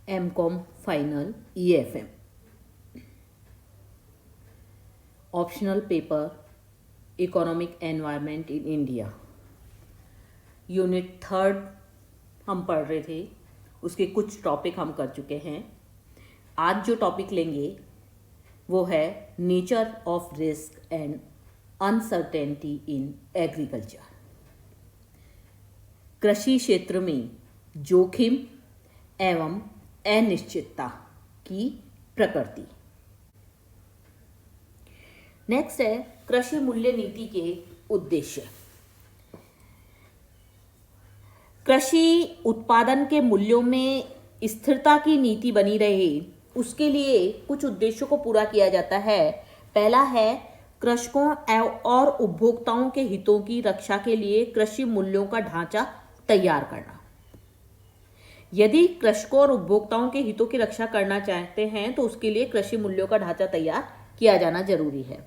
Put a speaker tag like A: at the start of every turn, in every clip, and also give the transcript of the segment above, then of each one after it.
A: MCom final EFM optional paper economic environment in India unit 3 हम पढ़ रहे थे, उसके कुछ टॉपिक हम कर चुके हैं। आज जो टॉपिक लेंगे वो है nature of risk and uncertainty in agriculture. कृषि क्षेत्र में जोखिम एवं अनिश्चितता की प्रकृति। नेक्स्ट है कृषि मूल्य नीति के उद्देश्य। कृषि उत्पादन के मूल्यों में स्थिरता की नीति बनी रहे, उसके लिए कुछ उद्देश्यों को पूरा किया जाता है। पहला है कृषकों और उपभोक्ताओं के हितों की रक्षा के लिए कृषि मूल्यों का ढांचा तैयार करना। यदि कृषकों और उपभोक्ताओं के हितों की रक्षा करना चाहते हैं तो उसके लिए कृषि मूल्यों का ढांचा तैयार किया जाना जरूरी है।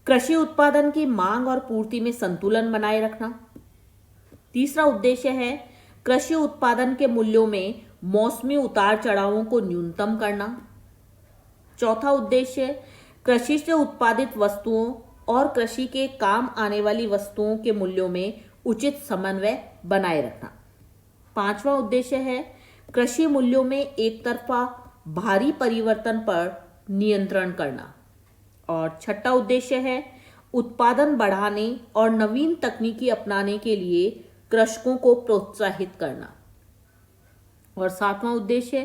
A: कृषि उत्पादन की मांग और पूर्ति में संतुलन बनाए रखना। तीसरा उद्देश्य है कृषि उत्पादन के मूल्यों में मौसमी उतार चढ़ावों को न्यूनतम करना। चौथा उद्देश्य कृषि से उत्पादित वस्तुओं और कृषि के काम आने वाली वस्तुओं के मूल्यों में उचित समन्वय बनाए रखना। पांचवा उद्देश्य है कृषि मूल्यों में एक तरफा भारी परिवर्तन पर नियंत्रण करना। और छठा उद्देश्य है उत्पादन बढ़ाने और नवीन तकनीकी अपनाने के लिए कृषकों को प्रोत्साहित करना। और सातवां उद्देश्य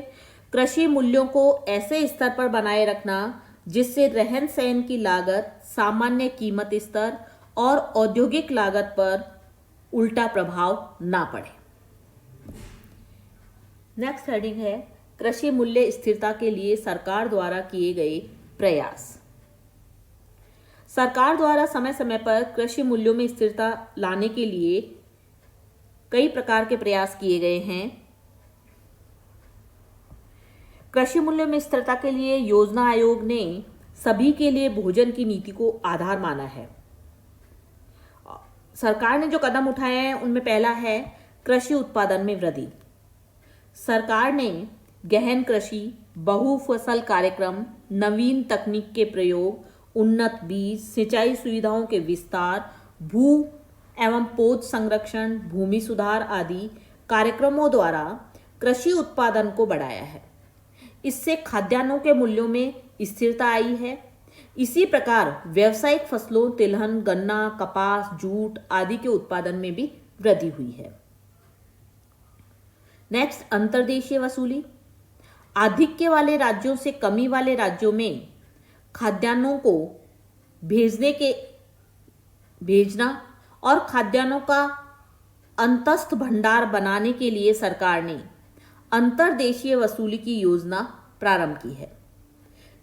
A: कृषि मूल्यों को ऐसे स्तर पर बनाए रखना जिससे रहन सहन की लागत, सामान्य कीमत स्तर और औद्योगिक लागत पर उल्टा प्रभाव ना पड़े। नेक्स्ट हेडिंग है कृषि मूल्य स्थिरता के लिए सरकार द्वारा किए गए प्रयास। सरकार द्वारा समय समय पर कृषि मूल्यों में स्थिरता लाने के लिए कई प्रकार के प्रयास किए गए हैं। कृषि मूल्य में स्थिरता के लिए योजना आयोग ने सभी के लिए भोजन की नीति को आधार माना है। सरकार ने जो कदम उठाए हैं उनमें पहला है कृषि उत्पादन में वृद्धि। सरकार ने गहन कृषि, बहुफसल कार्यक्रम, नवीन तकनीक के प्रयोग, उन्नत बीज, सिंचाई सुविधाओं के विस्तार, भू एवं पौध संरक्षण, भूमि सुधार आदि कार्यक्रमों द्वारा कृषि उत्पादन को बढ़ाया है। इससे खाद्यान्नों के मूल्यों में स्थिरता आई है। इसी प्रकार व्यावसायिक फसलों तिलहन, गन्ना, कपास, जूट आदि के उत्पादन में भी वृद्धि हुई है। नेक्स्ट अंतर्देशीय वसूली। आधिक्य वाले राज्यों से कमी वाले राज्यों में खाद्यान्नों को भेजना और खाद्यान्नों का अंतस्थ भंडार बनाने के लिए सरकार ने अंतर्देशीय वसूली की योजना प्रारंभ की है।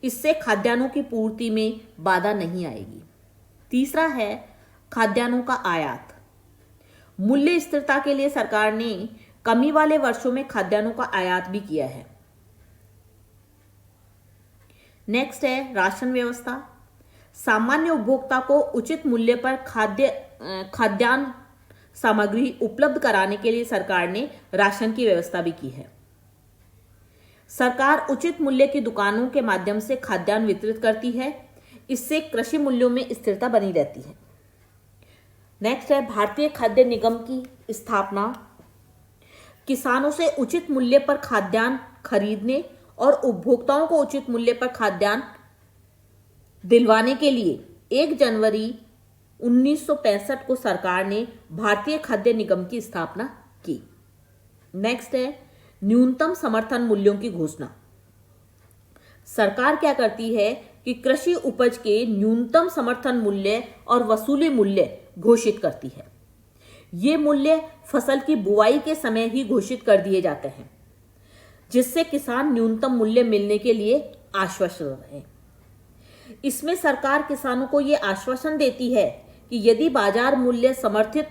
A: इससे खाद्यान्नों की पूर्ति में बाधा नहीं आएगी। तीसरा है खाद्यान्नों का आयात। मूल्य स्थिरता के लिए सरकार ने कमी वाले वर्षों में खाद्यान्नों का आयात भी किया है। नेक्स्ट है राशन व्यवस्था। सामान्य उपभोक्ता को उचित मूल्य पर खाद्यान्न सामग्री उपलब्ध कराने के लिए सरकार ने राशन की व्यवस्था भी की है। सरकार उचित मूल्य की दुकानों के माध्यम से खाद्यान्न वितरित करती है। इससे कृषि मूल्यों में स्थिरता बनी रहती है। नेक्स्ट है भारतीय खाद्य निगम की स्थापना। किसानों से उचित मूल्य पर खाद्यान्न खरीदने और उपभोक्ताओं को उचित मूल्य पर खाद्यान्न दिलवाने के लिए 1 जनवरी 1965 को सरकार ने भारतीय खाद्य निगम की स्थापना की। नेक्स्ट है न्यूनतम समर्थन मूल्यों की घोषणा। सरकार क्या करती है कि कृषि उपज के न्यूनतम समर्थन मूल्य और वसूली मूल्य घोषित करती है। ये मूल्य फसल की बुआई के समय ही घोषित कर दिए जाते हैं, जिससे किसान न्यूनतम मूल्य मिलने के लिए आश्वस्त रहे। इसमें सरकार किसानों को यह आश्वासन देती है कि यदि बाजार मूल्य समर्थित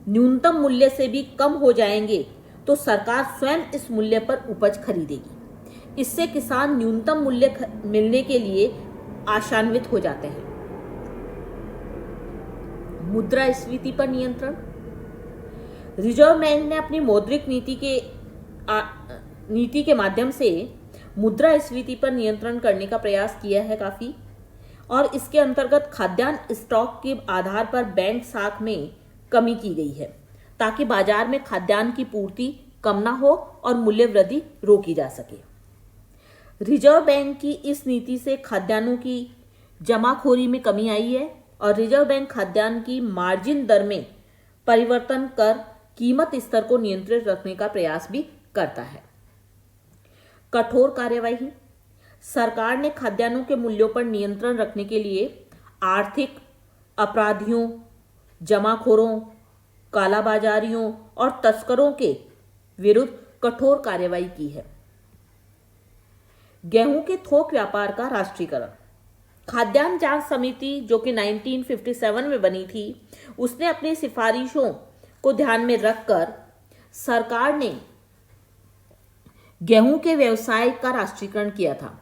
A: न्यूनतम मूल्य से भी कम हो जाएंगे तो सरकार स्वयं इस मूल्य पर उपज खरीदेगी। इससे किसान न्यूनतम मूल्य मिलने के लिए आशान्वित हो जाते हैं। मुद्रास्फीति पर नियंत्रण। रिजर्व बैंक ने अपनी मौद्रिक नीति के माध्यम से मुद्रास्फीति पर नियंत्रण करने का प्रयास किया है काफी, और इसके अंतर्गत खाद्यान्न स्टॉक के आधार पर बैंक साख में कमी की गई है ताकि बाजार में खाद्यान्न की पूर्ति कम ना हो और मूल्य वृद्धि रोकी जा सके। रिजर्व बैंक की इस नीति से खाद्यान्नों की जमाखोरी में कमी आई है और रिजर्व बैंक खाद्यान्न की मार्जिन दर में परिवर्तन कर कीमत स्तर को नियंत्रित रखने का प्रयास भी करता है। कठोर कार्यवाही। सरकार ने खाद्यान्नों के मूल्यों पर नियंत्रण रखने के लिए आर्थिक अपराधियों, जमाखोरों, कालाबाजारियों और तस्करों के विरुद्ध कठोर कार्रवाई की है। गेहूं के थोक व्यापार का राष्ट्रीयकरण। खाद्यान्न जांच समिति जो कि 1957 में बनी थी, उसने अपनी सिफारिशों को ध्यान में रखकर सरकार ने गेहूं के व्यवसाय का राष्ट्रीयकरण किया था।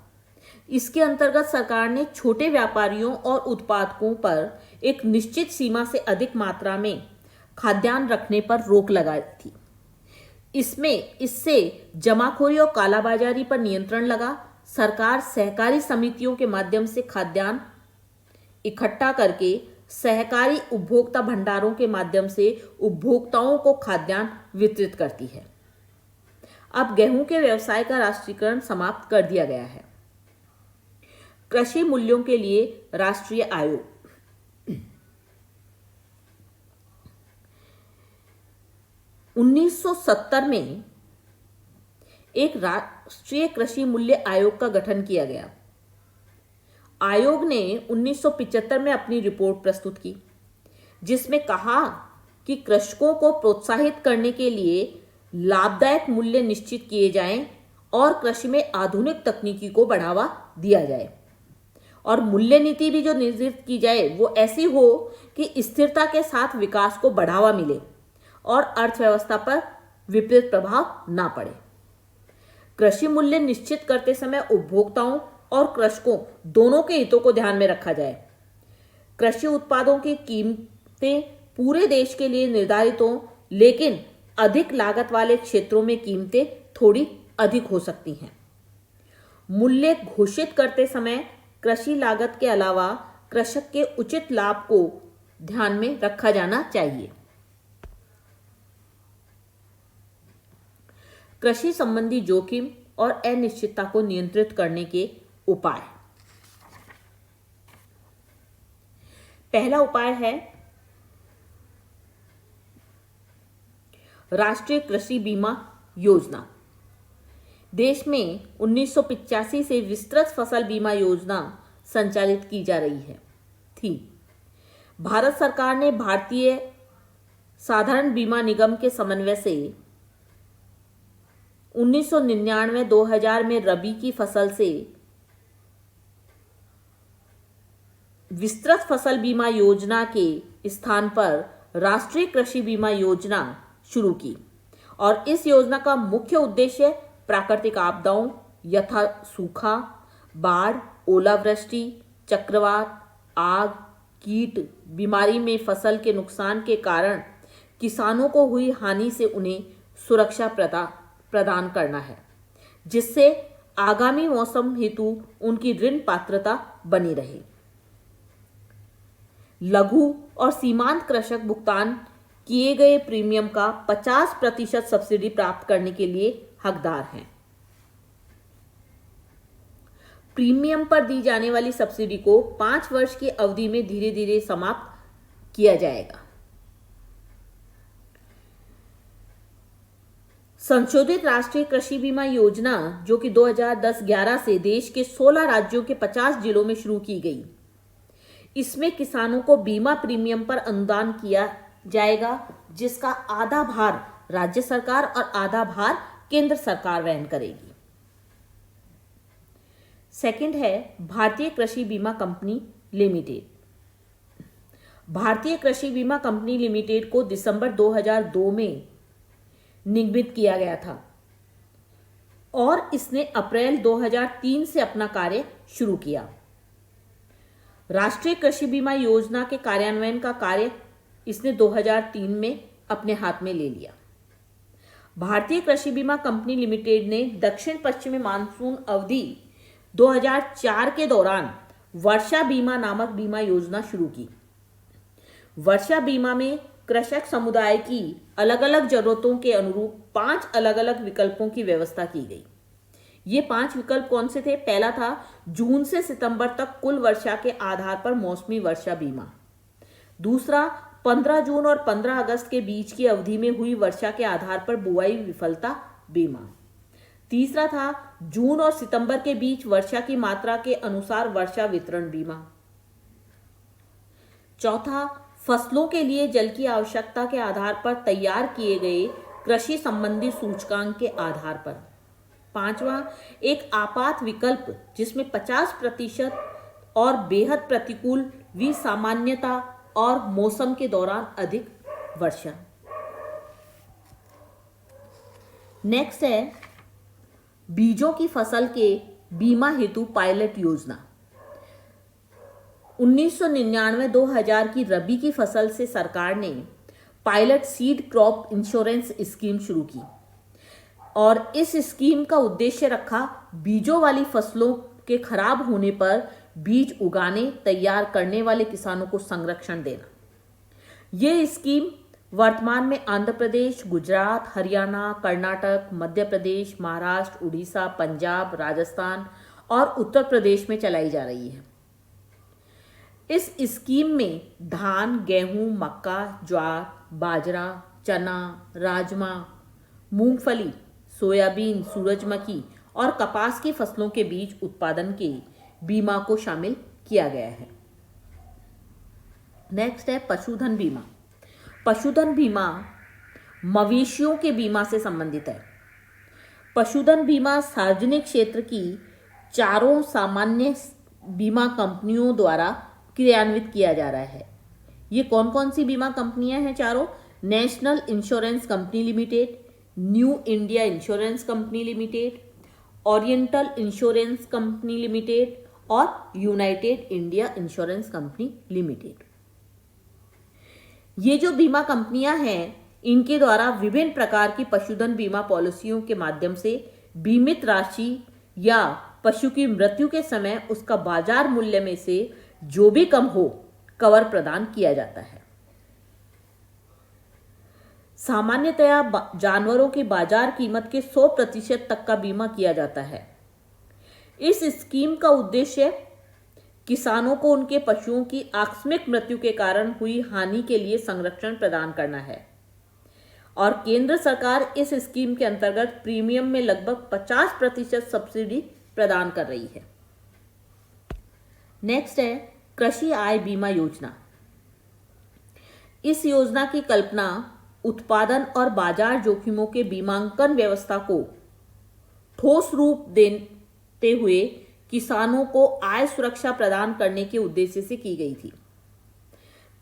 A: इसके अंतर्गत सरकार ने छोटे व्यापारियों और उत्पादकों पर एक निश्चित सीमा से अधिक मात्रा में खाद्यान्न रखने पर रोक लगाई थी। इससे जमाखोरी और कालाबाजारी पर नियंत्रण लगा। सरकार सहकारी समितियों के माध्यम से खाद्यान्न इकट्ठा करके सहकारी उपभोक्ता भंडारों के माध्यम से उपभोक्ताओं को खाद्यान्न वितरित करती है। अब गेहूं के व्यवसाय का राष्ट्रीयकरण समाप्त कर दिया गया है। कृषि मूल्यों के लिए राष्ट्रीय आयोग। उन्नीस सौ 1970 में एक राष्ट्रीय कृषि मूल्य आयोग का गठन किया गया। आयोग ने 1975 में अपनी रिपोर्ट प्रस्तुत की, जिसमें कहा कि कृषकों को प्रोत्साहित करने के लिए लाभदायक मूल्य निश्चित किए जाएं और कृषि में आधुनिक तकनीकी को बढ़ावा दिया जाए और मूल्य नीति भी जो निर्धारित की जाए वो ऐसी हो कि स्थिरता के साथ विकास को बढ़ावा मिले और अर्थव्यवस्था पर विपरीत प्रभाव ना पड़े। कृषि मूल्य निश्चित करते समय उपभोक्ताओं और कृषकों दोनों के हितों को ध्यान में रखा जाए। कृषि उत्पादों की कीमतें पूरे देश के लिए निर्धारित हों, लेकिन अधिक लागत वाले क्षेत्रों में कीमतें थोड़ी अधिक हो सकती हैं। मूल्य घोषित करते समय कृषि लागत के अलावा कृषक के उचित लाभ को ध्यान में रखा जाना चाहिए। कृषि संबंधी जोखिम और अनिश्चितता को नियंत्रित करने के उपाय। पहला उपाय है राष्ट्रीय कृषि बीमा योजना। देश में 1985 से विस्तृत फसल बीमा योजना संचालित की जा रही थी। भारत सरकार ने भारतीय साधारण बीमा निगम के समन्वय से 1999-2000 में रबी की फसल से विस्तृत फसल बीमा योजना के स्थान पर राष्ट्रीय कृषि बीमा योजना शुरू की और इस योजना का मुख्य उद्देश्य प्राकृतिक आपदाओं यथा सूखा, बाढ़, ओलावृष्टि, चक्रवात, आग, कीट, बीमारी में फसल के नुकसान के कारण किसानों को हुई हानि से उन्हें सुरक्षा प्रदान करना है, जिससे आगामी मौसम हेतु उनकी ऋण पात्रता बनी रहे। लघु और सीमांत कृषक भुगतान किए गए प्रीमियम का 50% सब्सिडी प्राप्त करने के लिए हकदार हैं। प्रीमियम पर दी जाने वाली सब्सिडी को 5 वर्ष की अवधि में धीरे धीरे समाप्त किया जाएगा। संशोधित राष्ट्रीय कृषि बीमा योजना जो कि 2010-11 से देश के 16 राज्यों के 50 जिलों में शुरू की गई, इसमें किसानों को बीमा प्रीमियम पर अनुदान किया जाएगा, जिसका आधा भार राज्य सरकार और आधा भार केंद्र सरकार वहन करेगी। सेकंड है भारतीय कृषि बीमा कंपनी लिमिटेड। भारतीय कृषि बीमा कंपनी लिमिटेड को दिसंबर 2002 में निगमित किया गया था और इसने अप्रैल 2003 से अपना कार्य शुरू किया। राष्ट्रीय कृषि बीमा योजना के कार्यान्वयन का कार्य इसने 2003 में अपने हाथ में ले लिया। भारतीय कृषि बीमा कंपनी लिमिटेड ने दक्षिण पश्चिमी मानसून अवधि 2004 के दौरान वर्षा बीमा नामक बीमा योजना शुरू की। वर्षा बीमा में कृषक समुदाय की अलग अलग जरूरतों के अनुरूप 5 अलग अलग विकल्पों की व्यवस्था की गई। ये 5 विकल्प कौन से थे? पहला था जून से सितंबर तक कुल वर्षा के आधार पर मौसमी वर्षा बीमा। दूसरा 15 जून और 15 अगस्त के बीच की अवधि में हुई वर्षा के आधार पर बुआई विफलता बीमा। तीसरा था जून और सितंबर के बीच वर्षा की मात्रा के अनुसार वर्षा वितरण बीमा। चौथा फसलों के लिए जल की आवश्यकता के आधार पर तैयार किए गए कृषि संबंधी सूचकांक के आधार पर। पांचवा एक आपात विकल्प जिसमें 50% और बेहद प्रतिकूल विसामान्यता और मौसम के दौरान अधिक वर्षा। नेक्स्ट है बीजों की फसल के बीमा हेतु पायलट योजना। 1999-2000 की रबी की फसल से सरकार ने pilot seed crop insurance scheme शुरू की और इस स्कीम का उद्देश्य रखा बीजों वाली फसलों के खराब होने पर बीज उगाने तैयार करने वाले किसानों को संरक्षण देना। यह स्कीम वर्तमान में आंध्र प्रदेश, गुजरात, हरियाणा, कर्नाटक, मध्य प्रदेश, महाराष्ट्र, उड़ीसा, पंजाब, राजस्थान और उत्तर प्रदेश में चलाई जा रही है। इस स्कीम में धान, गेहूं, मक्का, ज्वार, बाजरा, चना, राजमा, मूंगफली, सोयाबीन, सूरजमुखी और कपास की फसलों के बीज उत्पादन के बीमा को शामिल किया गया है। नेक्स्ट है पशुधन बीमा। पशुधन बीमा मवेशियों के बीमा से संबंधित है। पशुधन बीमा सार्वजनिक क्षेत्र की 4 सामान्य बीमा कंपनियों द्वारा क्रियान्वित किया जा रहा है। ये कौन कौन सी बीमा कंपनियां हैं? 4। National Insurance Company Limited, New India Insurance Company Limited, Oriental Insurance Company Limited और United India Insurance Company Limited. ये जो बीमा कंपनियां हैं इनके द्वारा विभिन्न प्रकार की पशुधन बीमा पॉलिसियों के माध्यम से बीमित राशि या पशु की मृत्यु के समय उसका बाजार मूल्य में से जो भी कम हो कवर प्रदान किया जाता है। सामान्यतया जानवरों की बाजार कीमत के 100% तक का बीमा किया जाता है। इस स्कीम का उद्देश्य किसानों को उनके पशुओं की आकस्मिक मृत्यु के कारण हुई हानि के लिए संरक्षण प्रदान करना है और केंद्र सरकार इस स्कीम के अंतर्गत प्रीमियम में लगभग 50% सब्सिडी प्रदान कर रही है। नेक्स्ट है कृषि आय बीमा योजना। इस योजना की कल्पना उत्पादन और बाजार जोखिमों के बीमांकन व्यवस्था को ठोस रूप देते हुए किसानों को आय सुरक्षा प्रदान करने के उद्देश्य से की गई थी।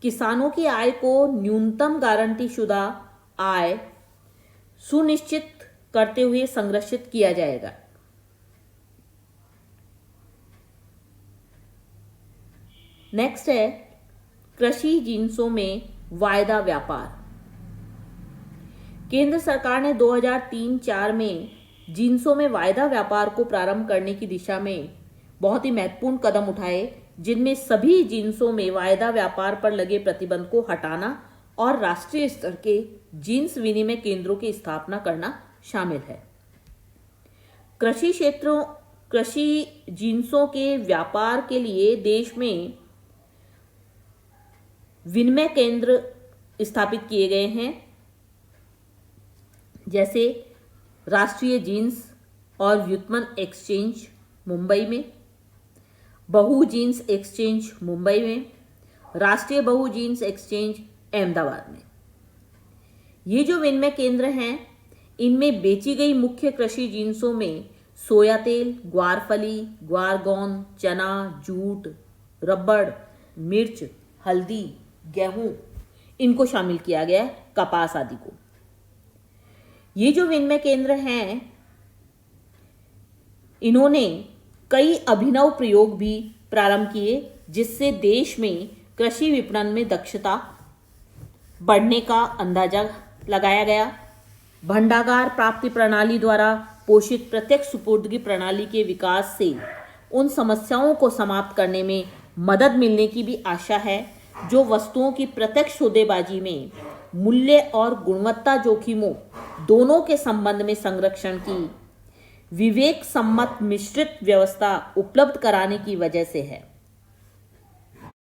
A: किसानों की आय को न्यूनतम गारंटी शुदा आय सुनिश्चित करते हुए संरक्षित किया जाएगा। नेक्स्ट है कृषि जिन्सों में वायदा व्यापार। केंद्र सरकार ने 2003-04 में जिन्सों में वायदा व्यापार को प्रारंभ करने की दिशा में बहुत ही महत्वपूर्ण कदम उठाए, जिनमें सभी जिन्सों में वायदा व्यापार पर लगे प्रतिबंध को हटाना और राष्ट्रीय स्तर के जिन्स विनिमय केंद्रों की स्थापना करना शामिल है। कृषि जिन्सों के व्यापार के लिए देश में विनिमय केंद्र स्थापित किए गए हैं, जैसे राष्ट्रीय जींस और व्युत्पन्न एक्सचेंज मुंबई में, बहु जींस एक्सचेंज मुंबई में, राष्ट्रीय बहु जींस एक्सचेंज अहमदाबाद में। ये जो विनिमय केंद्र हैं इनमें बेची गई मुख्य कृषि जिन्सों में सोया तेल, ग्वारफली, ग्वारगौन, चना, जूट, रबड़, मिर्च, हल्दी, गेहूं इनको शामिल किया गया है, कपास आदि को। ये जो विनिमय केंद्र हैं इन्होंने कई अभिनव प्रयोग भी प्रारंभ किए जिससे देश में कृषि विपणन में दक्षता बढ़ने का अंदाजा लगाया गया। भंडागार प्राप्ति प्रणाली द्वारा पोषित प्रत्यक्ष सुपुर्दगी प्रणाली के विकास से उन समस्याओं को समाप्त करने में मदद मिलने की भी आशा है जो वस्तुओं की प्रत्यक्ष सौदेबाजी में मूल्य और गुणवत्ता जोखिमों दोनों के संबंध में संरक्षण की विवेक सम्मत मिश्रित व्यवस्था उपलब्ध कराने की वजह से है।